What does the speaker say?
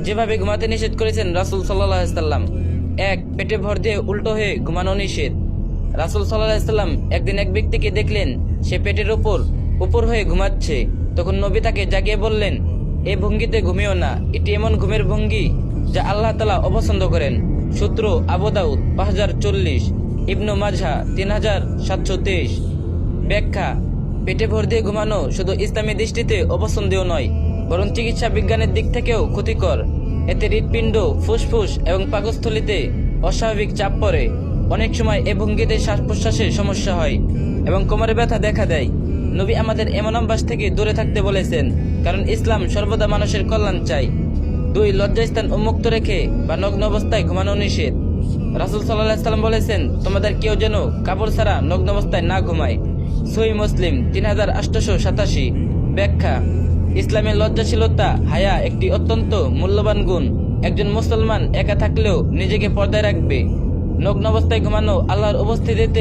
যেভাবে ঘুমাতে নিষেধ করেছেন রাসূল সাল্লাল্লাহু আলাইহি সাল্লাম। 1. পেটে ভর দিয়ে উল্টো হয়ে ঘুমানো নিষেধ। রাসূল সাল্লাল্লাহু আলাইহি সাল্লাম একদিন এক ব্যক্তিকে দেখলেন সে পেটের উপর হয়ে ঘুমাচ্ছে। তখন নবী তাকে জাগিয়ে বললেন, এই ভঙ্গিতে ঘুমিও না, এটি এমন ঘুমের ভঙ্গি যা আল্লাহ তাআলা অপছন্দ করেন। সূত্র আবু দাউদ 5040, ইবনু মাজাহ 3723। ব্যাখ্যা: পেটে ভর দিয়ে ঘুমানো শুধু ইসলামী দৃষ্টিতে অপছন্দনীয় নয়, বরং চিকিৎসা বিজ্ঞানের দিক থেকেও ক্ষতিকর। এতে হৃৎপিণ্ড, ফুসফুস এবং পাকস্থলীতে অস্বাভাবিক চাপ পড়ে। অনেক সময় এ ভঙ্গিতে শ্বাস প্রশ্বাসের সমস্যা হয় এবং কোমরে ব্যথা দেখা দেয়। নবী আমাদের এমন অভ্যাস থেকে দূরে থাকতে বলেছেন, কারণ ইসলাম সর্বদা মানুষের কল্যাণ চায়। 2. লজ্জাস্থান উন্মুক্ত রেখে বা নগ্ন অবস্থায় ঘুমানো নিষেধ। রাসূল সাল্লাল্লাহু আলাইহি সাল্লাম বলেছেন, তোমাদের কেউ যেন কাপড় ছাড়া নগ্ন অবস্থায় না ঘুমায়। সহিহ মুসলিম 3887। ব্যাখ্যা: ইসলামের লজ্জাশীলতা, হায়া একটি অত্যন্ত মূল্যবান গুণ। একজন মুসলমান একা থাকলেও নিজেকে পর্দায় রাখবে। নগ্ন অবস্থায় ঘুমানো আল্লাহর উপস্থিতিতে